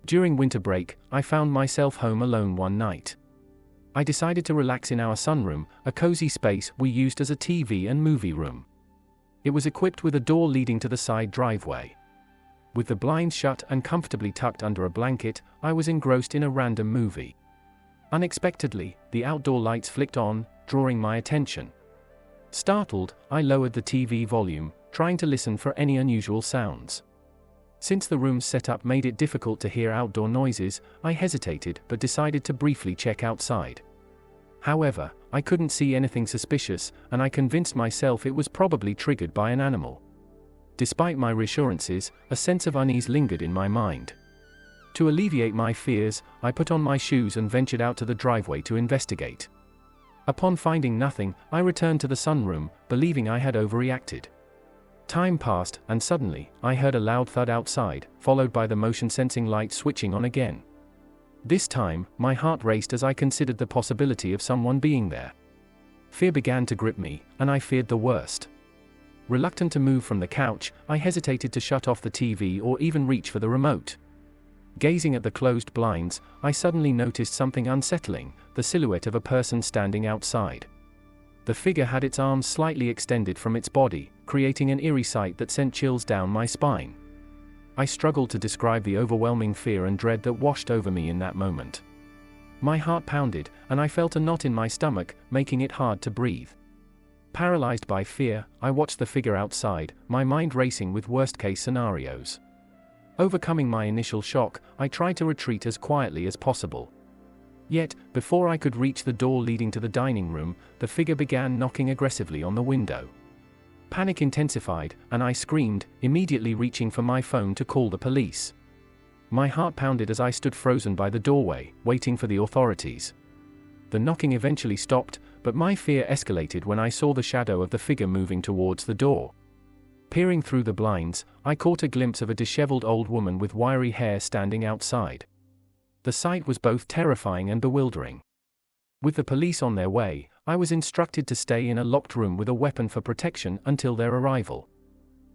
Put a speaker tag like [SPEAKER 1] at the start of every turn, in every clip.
[SPEAKER 1] During winter break, I found myself home alone one night. I decided to relax in our sunroom, a cozy space we used as a TV and movie room. It was equipped with a door leading to the side driveway. With the blinds shut and comfortably tucked under a blanket, I was engrossed in a random movie. Unexpectedly, the outdoor lights flicked on, drawing my attention. Startled, I lowered the TV volume, trying to listen for any unusual sounds. Since the room's setup made it difficult to hear outdoor noises, I hesitated but decided to briefly check outside. However, I couldn't see anything suspicious, and I convinced myself it was probably triggered by an animal. Despite my reassurances, a sense of unease lingered in my mind. To alleviate my fears, I put on my shoes and ventured out to the driveway to investigate. Upon finding nothing, I returned to the sunroom, believing I had overreacted. Time passed, and suddenly, I heard a loud thud outside, followed by the motion-sensing light switching on again. This time, my heart raced as I considered the possibility of someone being there. Fear began to grip me, and I feared the worst. Reluctant to move from the couch, I hesitated to shut off the TV or even reach for the remote. Gazing at the closed blinds, I suddenly noticed something unsettling, the silhouette of a person standing outside. The figure had its arms slightly extended from its body, creating an eerie sight that sent chills down my spine. I struggled to describe the overwhelming fear and dread that washed over me in that moment. My heart pounded, and I felt a knot in my stomach, making it hard to breathe. Paralyzed by fear, I watched the figure outside, my mind racing with worst-case scenarios. Overcoming my initial shock, I tried to retreat as quietly as possible. Yet, before I could reach the door leading to the dining room, the figure began knocking aggressively on the window. Panic intensified, and I screamed, immediately reaching for my phone to call the police. My heart pounded as I stood frozen by the doorway, waiting for the authorities. The knocking eventually stopped, but my fear escalated when I saw the shadow of the figure moving towards the door. Peering through the blinds, I caught a glimpse of a disheveled old woman with wiry hair standing outside. The sight was both terrifying and bewildering. With the police on their way, I was instructed to stay in a locked room with a weapon for protection until their arrival.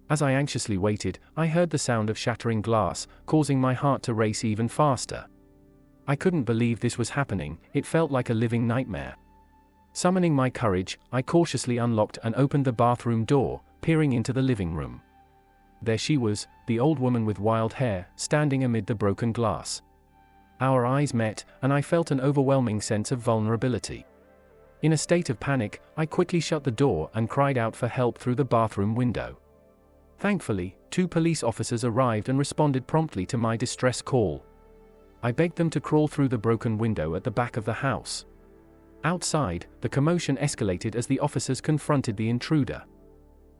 [SPEAKER 1] As I anxiously waited, I heard the sound of shattering glass, causing my heart to race even faster. I couldn't believe this was happening, it felt like a living nightmare. Summoning my courage, I cautiously unlocked and opened the bathroom door, peering into the living room. There she was, the old woman with wild hair, standing amid the broken glass. Our eyes met, and I felt an overwhelming sense of vulnerability. In a state of panic, I quickly shut the door and cried out for help through the bathroom window. Thankfully, 2 police officers arrived and responded promptly to my distress call. I begged them to crawl through the broken window at the back of the house. Outside, the commotion escalated as the officers confronted the intruder.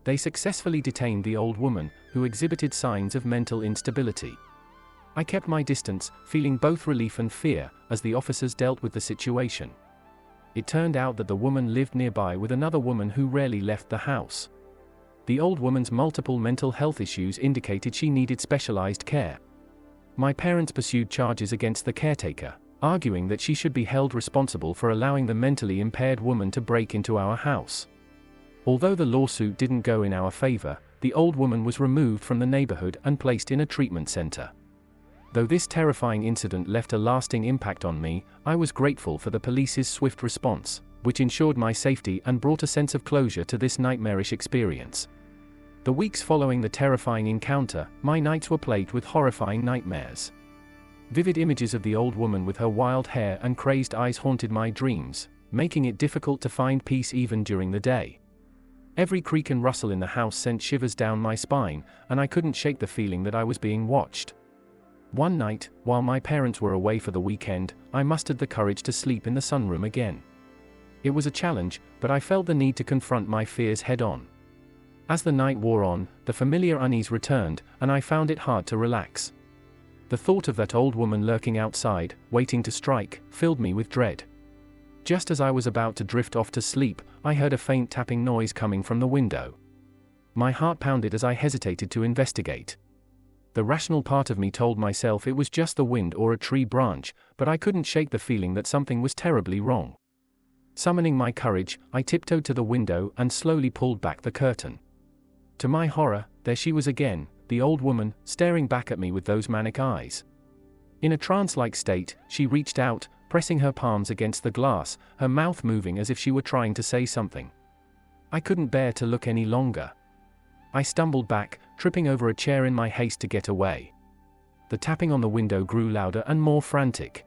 [SPEAKER 1] They successfully detained the old woman, who exhibited signs of mental instability. I kept my distance, feeling both relief and fear, as the officers dealt with the situation. It turned out that the woman lived nearby with another woman who rarely left the house. The old woman's multiple mental health issues indicated she needed specialized care. My parents pursued charges against the caretaker, arguing that she should be held responsible for allowing the mentally impaired woman to break into our house. Although the lawsuit didn't go in our favor, the old woman was removed from the neighborhood and placed in a treatment center. Though this terrifying incident left a lasting impact on me, I was grateful for the police's swift response, which ensured my safety and brought a sense of closure to this nightmarish experience. The weeks following the terrifying encounter, my nights were plagued with horrifying nightmares. Vivid images of the old woman with her wild hair and crazed eyes haunted my dreams, making it difficult to find peace even during the day. Every creak and rustle in the house sent shivers down my spine, and I couldn't shake the feeling that I was being watched. One night, while my parents were away for the weekend, I mustered the courage to sleep in the sunroom again. It was a challenge, but I felt the need to confront my fears head-on. As the night wore on, the familiar unease returned, and I found it hard to relax. The thought of that old woman lurking outside, waiting to strike, filled me with dread. Just as I was about to drift off to sleep, I heard a faint tapping noise coming from the window. My heart pounded as I hesitated to investigate. The rational part of me told myself it was just the wind or a tree branch, but I couldn't shake the feeling that something was terribly wrong. Summoning my courage, I tiptoed to the window and slowly pulled back the curtain. To my horror, there she was again, the old woman, staring back at me with those manic eyes. In a trance-like state, she reached out, pressing her palms against the glass, her mouth moving as if she were trying to say something. I couldn't bear to look any longer. I stumbled back, tripping over a chair in my haste to get away. The tapping on the window grew louder and more frantic.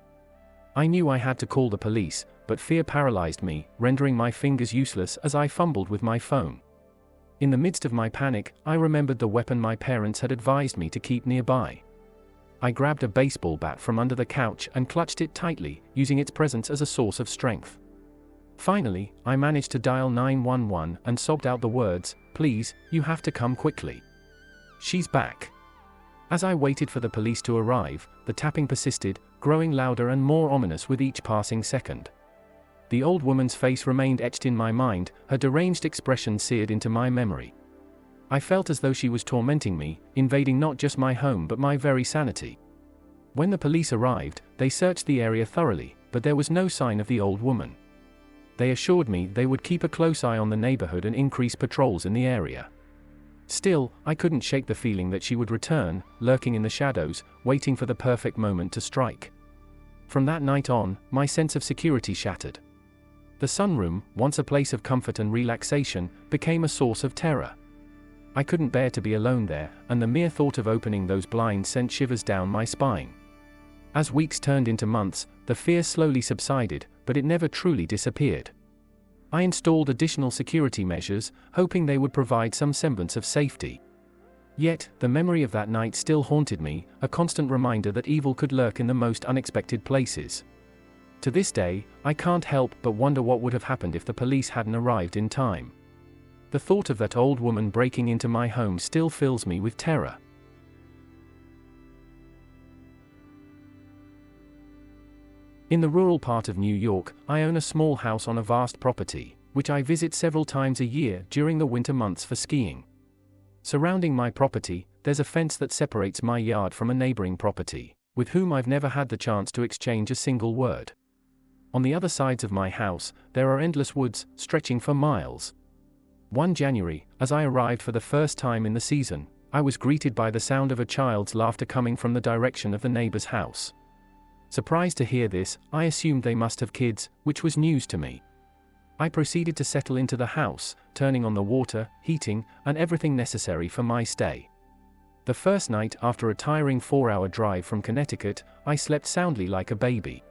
[SPEAKER 1] I knew I had to call the police, but fear paralyzed me, rendering my fingers useless as I fumbled with my phone. In the midst of my panic, I remembered the weapon my parents had advised me to keep nearby. I grabbed a baseball bat from under the couch and clutched it tightly, using its presence as a source of strength. Finally, I managed to dial 911 and sobbed out the words, "Please, you have to come quickly. She's back." As I waited for the police to arrive, the tapping persisted, growing louder and more ominous with each passing second. The old woman's face remained etched in my mind, her deranged expression seared into my memory. I felt as though she was tormenting me, invading not just my home but my very sanity. When the police arrived, they searched the area thoroughly, but there was no sign of the old woman. They assured me they would keep a close eye on the neighborhood and increase patrols in the area. Still, I couldn't shake the feeling that she would return, lurking in the shadows, waiting for the perfect moment to strike. From that night on, my sense of security shattered. The sunroom, once a place of comfort and relaxation, became a source of terror. I couldn't bear to be alone there, and the mere thought of opening those blinds sent shivers down my spine. As weeks turned into months, the fear slowly subsided, but it never truly disappeared. I installed additional security measures, hoping they would provide some semblance of safety. Yet, the memory of that night still haunted me, a constant reminder that evil could lurk in the most unexpected places. To this day, I can't help but wonder what would have happened if the police hadn't arrived in time. The thought of that old woman breaking into my home still fills me with terror. In the rural part of New York, I own a small house on a vast property, which I visit several times a year during the winter months for skiing. Surrounding my property, there's a fence that separates my yard from a neighboring property, with whom I've never had the chance to exchange a single word. On the other sides of my house, there are endless woods, stretching for miles. One January, as I arrived for the first time in the season, I was greeted by the sound of a child's laughter coming from the direction of the neighbor's house. Surprised to hear this, I assumed they must have kids, which was news to me. I proceeded to settle into the house, turning on the water, heating, and everything necessary for my stay. The first night after a tiring 4-hour drive from Connecticut, I slept soundly like a baby.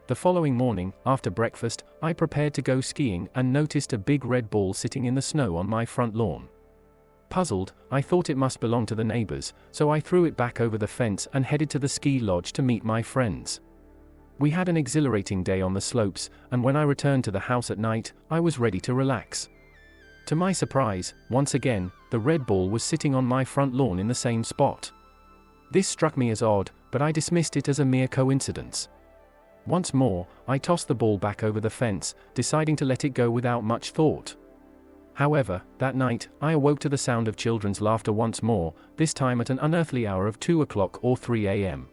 [SPEAKER 1] The following morning, after breakfast, I prepared to go skiing and noticed a big red ball sitting in the snow on my front lawn. Puzzled, I thought it must belong to the neighbors, so I threw it back over the fence and headed to the ski lodge to meet my friends. We had an exhilarating day on the slopes, and when I returned to the house at night, I was ready to relax. To my surprise, once again, the red ball was sitting on my front lawn in the same spot. This struck me as odd, but I dismissed it as a mere coincidence. Once more, I tossed the ball back over the fence, deciding to let it go without much thought. However, that night, I awoke to the sound of children's laughter once more, this time at an unearthly hour of 2 o'clock or 3 a.m.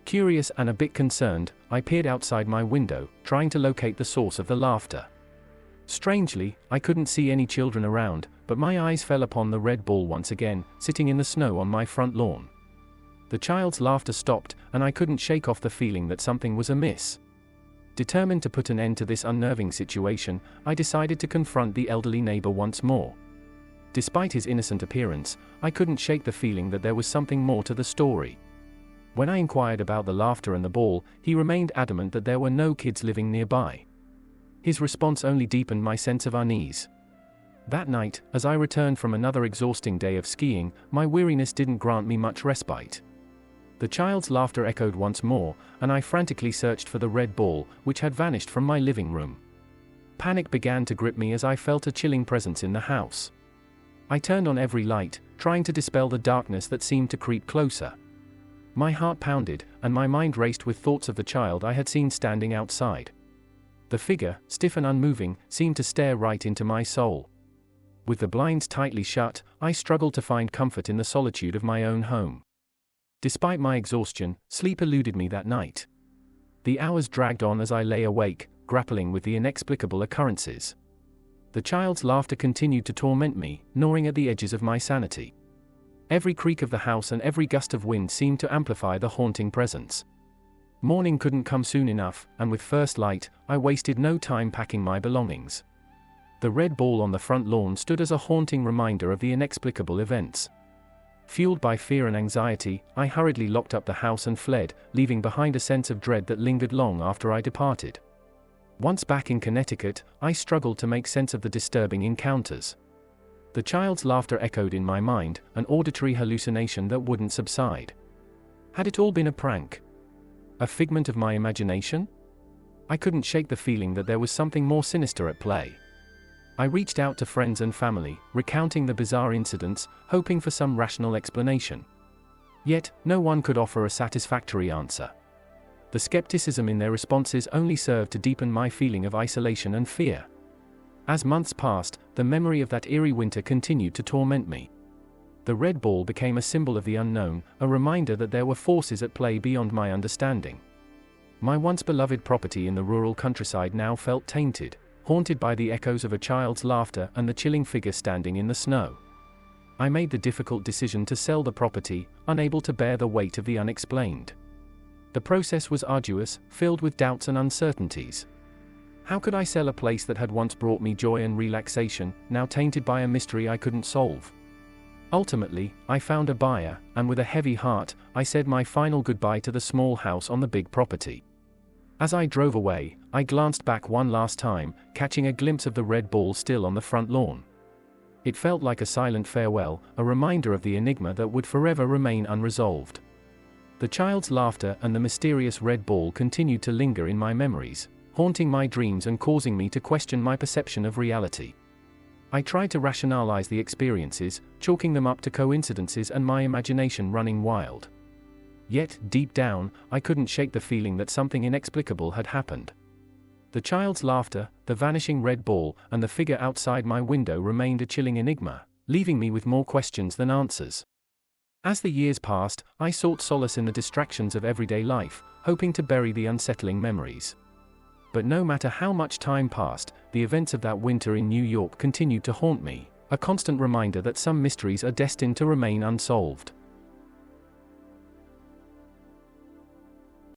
[SPEAKER 1] Curious and a bit concerned, I peered outside my window, trying to locate the source of the laughter. Strangely, I couldn't see any children around, but my eyes fell upon the red ball once again, sitting in the snow on my front lawn. The child's laughter stopped, and I couldn't shake off the feeling that something was amiss. Determined to put an end to this unnerving situation, I decided to confront the elderly neighbor once more. Despite his innocent appearance, I couldn't shake the feeling that there was something more to the story. When I inquired about the laughter and the ball, he remained adamant that there were no kids living nearby. His response only deepened my sense of unease. That night, as I returned from another exhausting day of skiing, my weariness didn't grant me much respite. The child's laughter echoed once more, and I frantically searched for the red ball, which had vanished from my living room. Panic began to grip me as I felt a chilling presence in the house. I turned on every light, trying to dispel the darkness that seemed to creep closer. My heart pounded, and my mind raced with thoughts of the child I had seen standing outside. The figure, stiff and unmoving, seemed to stare right into my soul. With the blinds tightly shut, I struggled to find comfort in the solitude of my own home. Despite my exhaustion, sleep eluded me that night. The hours dragged on as I lay awake, grappling with the inexplicable occurrences. The child's laughter continued to torment me, gnawing at the edges of my sanity. Every creak of the house and every gust of wind seemed to amplify the haunting presence. Morning couldn't come soon enough, and with first light, I wasted no time packing my belongings. The red ball on the front lawn stood as a haunting reminder of the inexplicable events. Fueled by fear and anxiety, I hurriedly locked up the house and fled, leaving behind a sense of dread that lingered long after I departed. Once back in Connecticut, I struggled to make sense of the disturbing encounters. The child's laughter echoed in my mind, an auditory hallucination that wouldn't subside. Had it all been a prank? A figment of my imagination? I couldn't shake the feeling that there was something more sinister at play. I reached out to friends and family, recounting the bizarre incidents, hoping for some rational explanation. Yet, no one could offer a satisfactory answer. The skepticism in their responses only served to deepen my feeling of isolation and fear. As months passed, the memory of that eerie winter continued to torment me. The red ball became a symbol of the unknown, a reminder that there were forces at play beyond my understanding. My once beloved property in the rural countryside now felt tainted, haunted by the echoes of a child's laughter and the chilling figure standing in the snow. I made the difficult decision to sell the property, unable to bear the weight of the unexplained. The process was arduous, filled with doubts and uncertainties. How could I sell a place that had once brought me joy and relaxation, now tainted by a mystery I couldn't solve? Ultimately, I found a buyer, and with a heavy heart, I said my final goodbye to the small house on the big property. As I drove away, I glanced back one last time, catching a glimpse of the red ball still on the front lawn. It felt like a silent farewell, a reminder of the enigma that would forever remain unresolved. The child's laughter and the mysterious red ball continued to linger in my memories, haunting my dreams and causing me to question my perception of reality. I tried to rationalize the experiences, chalking them up to coincidences and my imagination running wild. Yet, deep down, I couldn't shake the feeling that something inexplicable had happened. The child's laughter, the vanishing red ball, and the figure outside my window remained a chilling enigma, leaving me with more questions than answers. As the years passed, I sought solace in the distractions of everyday life, hoping to bury the unsettling memories. But no matter how much time passed, the events of that winter in New York continued to haunt me, a constant reminder that some mysteries are destined to remain unsolved.